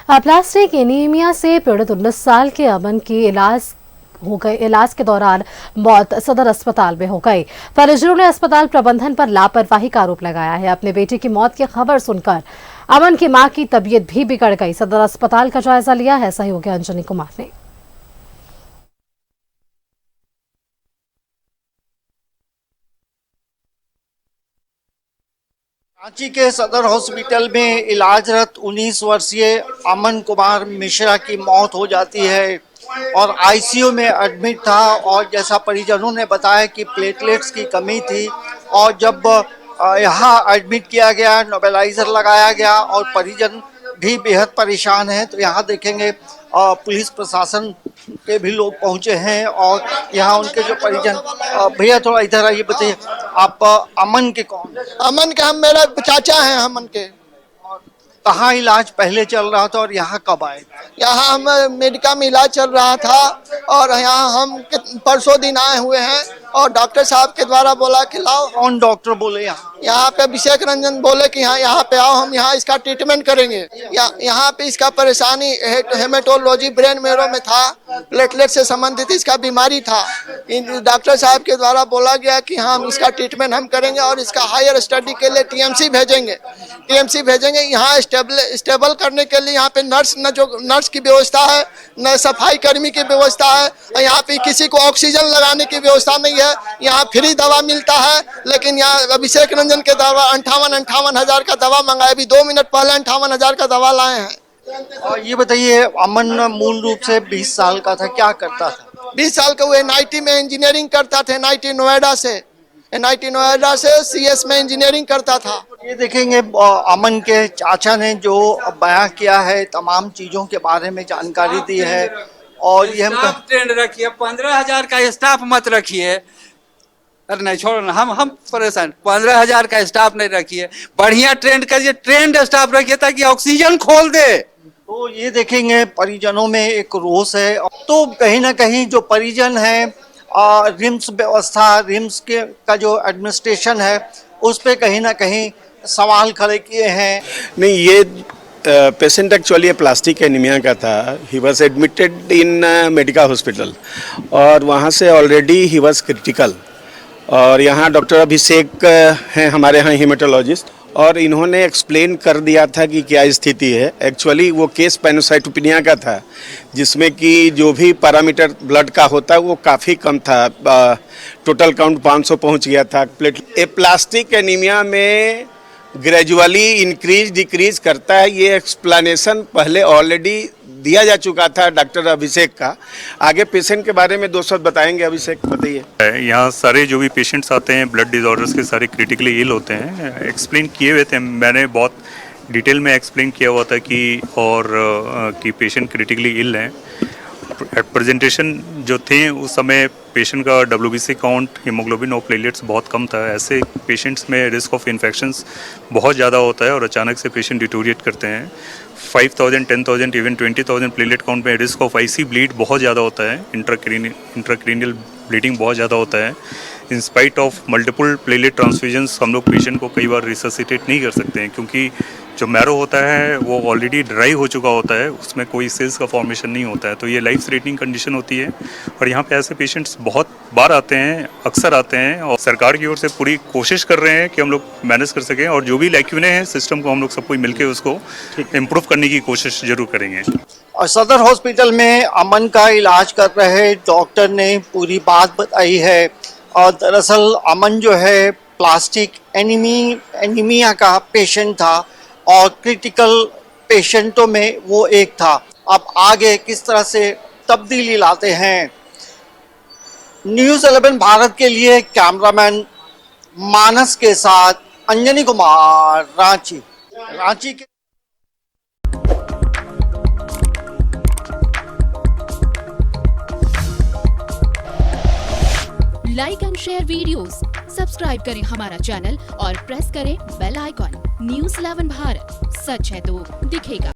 Plastic anaemia से पीड़ित 19 साल के अमन की इलाज के दौरान मौत सदर अस्पताल में हो गई। परिजनों ने अस्पताल प्रबंधन पर लापरवाही का आरोप लगाया है। अपने बेटे की मौत की खबर सुनकर अमन की मां की तबीयत भी बिगड़ गई। सदर अस्पताल का जायजा लिया है सहयोगी अंजनी कुमार ने। रांची के सदर हॉस्पिटल में इलाजरत 19 वर्षीय अमन कुमार मिश्रा की मौत हो जाती है और आईसीयू में एडमिट था। और जैसा परिजनों ने बताया कि प्लेटलेट्स की कमी थी और जब यहाँ एडमिट किया गया, नेबुलाइजर लगाया गया और परिजन भी बेहद परेशान हैं। तो यहाँ देखेंगे पुलिस प्रशासन के भी लोग पहुंचे हैं और यहाँ उनके जो परिजन। भैया थोड़ा इधर आइए, बताइए आप अमन के कौन? अमन के हम मेरा चाचा हैं। अमन के कहाँ इलाज पहले चल रहा था और यहाँ कब आए? यहाँ हम मेडिका में इलाज चल रहा था और यहाँ हम परसों दिन आए हुए हैं और डॉक्टर साहब के द्वारा बोला कि लाओ। कौन डॉक्टर बोले? यहाँ पे अभिषेक रंजन बोले कि यहाँ पे आओ, हम यहाँ इसका ट्रीटमेंट करेंगे। यहाँ पे इसका परेशानी हेमेटोलॉजी ब्रेन मेरो में था, प्लेटलेट से संबंधित इसका बीमारी था। डॉक्टर साहब के द्वारा बोला गया कि हम इसका ट्रीटमेंट हम करेंगे और इसका हायर स्टडी के लिए टीएमसी भेजेंगे। यहाँ स्टेबल करने के लिए यहाँ पे नर्स की व्यवस्था है, न सफाई कर्मी की व्यवस्था है। यहाँ पे किसी को ऑक्सीजन लगाने की व्यवस्था नहीं है। यहाँ फ्री दवा मिलता है, लेकिन यहाँ अभिषेक रंजन के दवा 58 हजार का दवा मंगाया। अभी 2 मिनट पहले 58 हजार का दवा लाए हैं। और ये बताइए, अमन मूल रूप से 20 साल का था, क्या करता था? 20 साल का वो एनआईटी में इंजीनियरिंग करता था। एनआईटी नोएडा से सीएस में इंजीनियरिंग करता था। ये देखेंगे अमन के चाचा ने जो बयां किया है, तमाम चीजों के बारे में जानकारी दी है। और ये हम ट्रेंड रखिए, 15,000 का स्टाफ मत रखिए। अरे नहीं छोड़ो ना, हम परेशान। 15,000 का स्टाफ नहीं रखिए, बढ़िया ट्रेंड करिए, ट्रेंड स्टाफ रखिए ताकि ऑक्सीजन खोल दे। तो ये देखेंगे परिजनों में एक रोष है। तो कहीं ना कहीं जो परिजन है, रिम्स व्यवस्था, रिम्स का जो एडमिनिस्ट्रेशन है, उस पे कहीं ना कहीं सवाल खड़े किए हैं। नहीं, ये पेशेंट एक्चुअली प्लास्टिक एनीमिया का था। He was admitted in Medica hospital और वहाँ से ऑलरेडी ही वॉज क्रिटिकल। और यहाँ डॉक्टर अभिषेक हैं हमारे यहाँ हेमेटोलॉजिस्ट, और इन्होंने एक्सप्लेन कर दिया था कि क्या स्थिति है। एक्चुअली वो केस पैनोसाइटोपिनिया का था, जिसमें कि जो भी पैरामीटर ब्लड का होता है वो काफ़ी कम था। टोटल काउंट 500 पहुँच गया था। प्लास्टिक एनीमिया में ग्रेजुअली इंक्रीज डिक्रीज करता है, ये एक्सप्लेनेशन पहले ऑलरेडी दिया जा चुका था डॉक्टर अभिषेक का। आगे पेशेंट के बारे में 2 शब्द बताएंगे। अभिषेक बताइए। यहाँ सारे जो भी पेशेंट्स आते हैं ब्लड डिसऑर्डर्स के, सारे क्रिटिकली इल होते हैं। एक्सप्लेन किए हुए थे, मैंने बहुत डिटेल में एक्सप्लेन किया हुआ था कि पेशेंट क्रिटिकली इल हैं। प्रेजेंटेशन जो थे उस समय पेशेंट का WBC काउंट, हीमोग्लोबिन और प्लेटलेट्स बहुत कम था। ऐसे पेशेंट्स में रिस्क ऑफ इन्फेक्शंस बहुत ज़्यादा होता है और अचानक से पेशेंट डिटोरिएट करते हैं। 5,000, 10,000, इवन 20,000 प्लेटलेट काउंट में रिस्क ऑफ आईसी ब्लीड बहुत ज़्यादा होता है। इंट्राक्रेनियल ब्लीडिंग बहुत ज़्यादा होता है। In spite of multiple platelet transfusions हम लोग पेशेंट को कई बार रिससिटेट नहीं कर सकते हैं, क्योंकि जो मैरो होता है वो ऑलरेडी ड्राई हो चुका होता है, उसमें कोई सेल्स का फॉर्मेशन नहीं होता है। तो ये लाइफ थ्रेटनिंग कंडीशन होती है और यहाँ पे ऐसे पेशेंट्स बहुत बार आते हैं, अक्सर आते हैं। और सरकार की ओर से पूरी कोशिश कर रहे हैं कि हम लोग मैनेज कर सकें, और जो भी लैक्यूने हैं सिस्टम को हम लोग सबको मिलकर उसको इम्प्रूव करने की कोशिश जरूर करेंगे। और सदर हॉस्पिटल में अमन का इलाज कर रहे डॉक्टर ने पूरी बात बताई है। और दरअसल अमन जो है प्लास्टिक एनीमिया का पेशेंट था और क्रिटिकल पेशेंटों में वो एक था। अब आगे किस तरह से तब्दीली लाते हैं। न्यूज़ 11 भारत के लिए कैमरामैन मानस के साथ अंजनी कुमार, रांची के। Like and share videos, subscribe करें हमारा चैनल और प्रेस करें बेल आइकॉन। न्यूज़ 11 भारत, सच है तो दिखेगा।